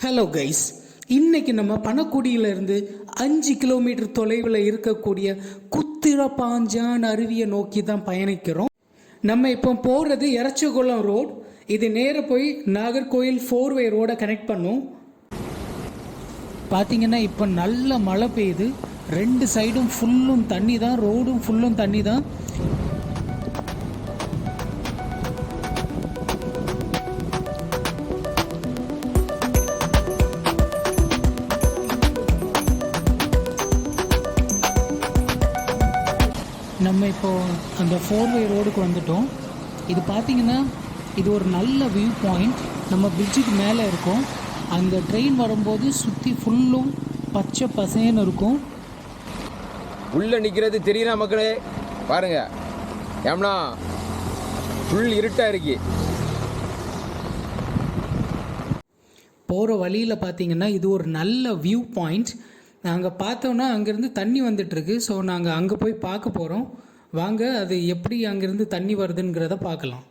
Hello guys, இன்னைக்கு நம்ம பணக்குடியிலிருந்து 5 kilometre தொலைவில் இருக்கக்கூடிய குத்திரப்பாஞ்சான் அருவியை நோக்கி தான் பயணிக்கிறோம். நம்ம இப்போ போகிறது எரச்சகுளம் ரோடு. இது நேர போய் நாகர்கோயில் 4-வே ரோடை கனெக்ட் பண்ணும். பார்த்தீங்கன்னா இப்போ நல்ல மழை பெய்யுது. 2 சைடும் ஃபுல்லும் தண்ணி தான், ரோடும் ஃபுல்லும் தண்ணி தான். நம்ம இப்போது அந்த 4-வே ரோடுக்கு வந்துட்டோம். இது பார்த்திங்கன்னா இது ஒரு நல்ல வியூ பாயிண்ட். நம்ம பிரிட்ஜுக்கு மேலே இருக்கோம். அந்த ட்ரெயின் வரும்போது சுற்றி ஃபுல்லும் பச்சை பசேன்னு இருக்கும். உள்ளே நிற்கிறது தெரியுற மக்களே பாருங்க, ஏம்னா ஃபுல் இருட்டாக இருக்கு. போகிற வழியில் பார்த்திங்கன்னா இது ஒரு நல்ல வியூ பாயிண்ட். நாங்கள் பார்த்தோன்னா அங்கேருந்து தண்ணி வந்துட்டுருக்கு. ஸோ நாங்கள் அங்கே போய் பார்க்க போகிறோம். வாங்க, அது எப்படி அங்கேருந்து தண்ணி வருதுங்கிறத பார்க்கலாம்.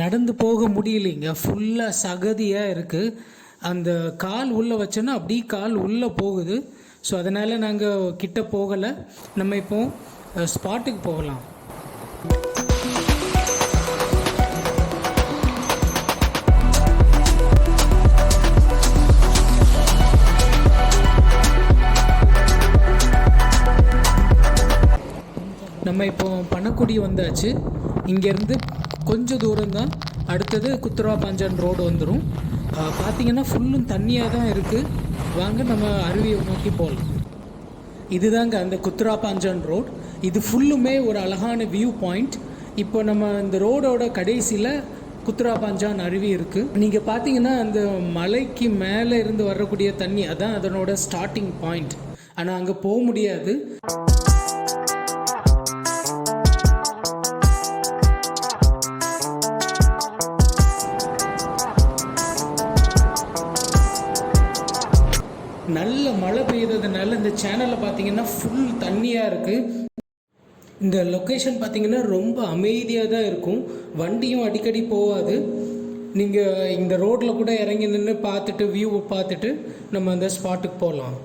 நடந்து போக முடியலைங்க, ஃபுல்லாக சகதியாக இருக்குது. அந்த கால் உள்ளே வச்சோன்னா அப்படியே கால் உள்ளே போகுது. ஸோ அதனால் நாங்கள் கிட்ட போகலை. நம்ம இப்போது ஸ்பாட்டுக்கு போகலாம். நம்ம இப்போ பணக்குடி வந்தாச்சு. இங்கேருந்து கொஞ்சம் தூரம் தான், அடுத்தது குத்திரப்பாஞ்சான் ரோடு வந்துடும். பார்த்திங்கன்னா ஃபுல்லும் தண்ணியாக தான் இருக்குது. வாங்க நம்ம அருவியை நோக்கி போகலாம். இதுதாங்க அந்த குத்திரப்பாஞ்சான் ரோடு. இது ஃபுல்லுமே ஒரு அழகான வியூ பாயிண்ட். இப்போ நம்ம இந்த ரோடோட கடைசியில் குத்திரப்பாஞ்சான் அருவி இருக்குது. நீங்கள் பார்த்தீங்கன்னா அந்த மலைக்கு மேலே இருந்து வரக்கூடிய தண்ணி அதான் அதனோட ஸ்டார்டிங் பாயிண்ட். ஆனால் அங்கே போக முடியாது. நல்ல மழை பெய்ததுனால இந்த சேனலில் பார்த்தீங்கன்னா ஃபுல் தண்ணியாக இருக்குது. இந்த லொக்கேஷன் பார்த்தீங்கன்னா ரொம்ப அமைதியாக தான் இருக்கும். வண்டியும் அடிக்கடி போகாது. நீங்கள் இந்த ரோட்டில் கூட இறங்கி நின்று பார்த்துட்டு வியூவை பார்த்துட்டு நம்ம அந்த ஸ்பாட்டுக்கு போகலாம்.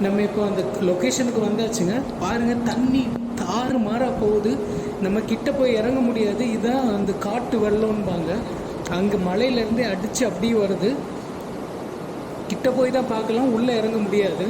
நம்ம இப்போ அந்த லொக்கேஷனுக்கு வந்தாச்சுங்க. பாருங்கள், தண்ணி தாறுமாறாக போகுது. நம்ம கிட்ட போய் இறங்க முடியாது. இதுதான் அந்த காட்டு வெள்ளம்பாங்க. அங்கே மலையிலேருந்தே அடித்து அப்படியே வருது. கிட்ட போய் தான் பார்க்கலாம், உள்ளே இறங்க முடியாது.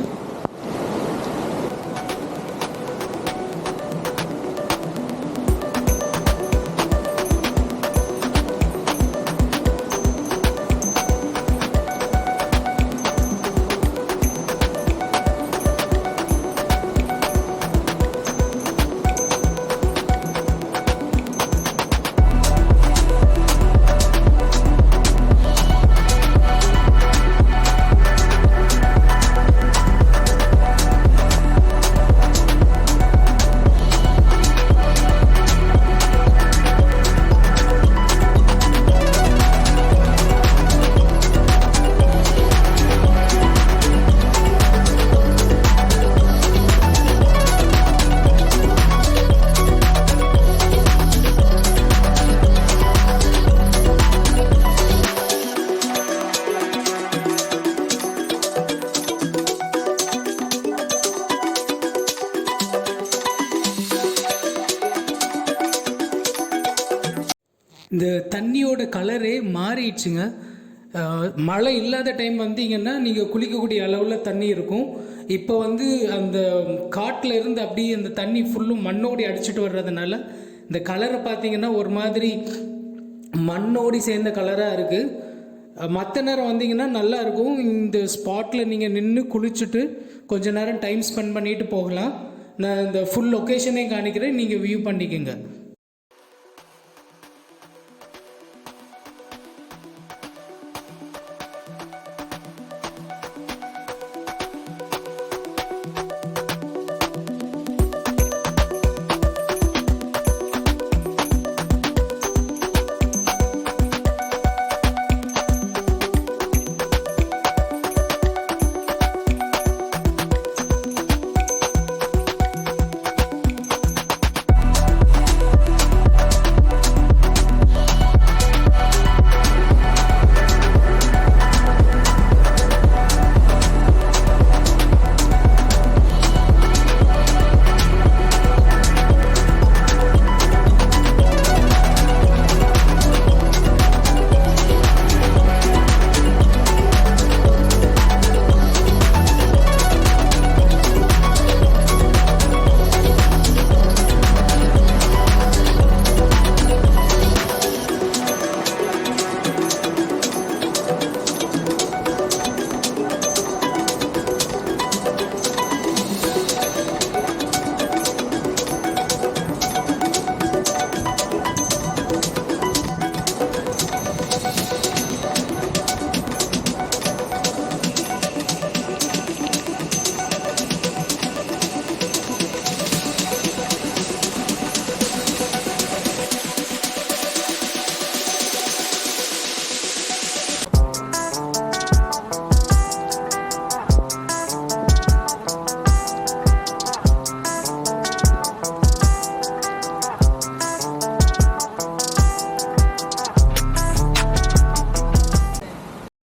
இந்த தண்ணியோட கலரே மாறிடுச்சுங்க. மழை இல்லாத டைம் வந்தீங்கன்னா நீங்கள் குளிக்கக்கூடிய அளவில் தண்ணி இருக்கும். இப்போ வந்து அந்த காட்டில் இருந்து அப்படியே அந்த தண்ணி ஃபுல்லும் மண்ணோடி அடிச்சுட்டு வர்றதுனால இந்த கலரை பார்த்தீங்கன்னா ஒரு மாதிரி மண்ணோடி சேர்ந்த கலராக இருக்குது. மற்ற நேரம் வந்தீங்கன்னா நல்லா இருக்கும். இந்த ஸ்பாட்டில் நீங்கள் நின்று குளிச்சுட்டு கொஞ்ச நேரம் டைம் ஸ்பெண்ட் பண்ணிட்டு போகலாம். நான் இந்த ஃபுல் லொக்கேஷனே காணிக்கிறேன், நீங்கள் வியூ பண்ணிக்கோங்க.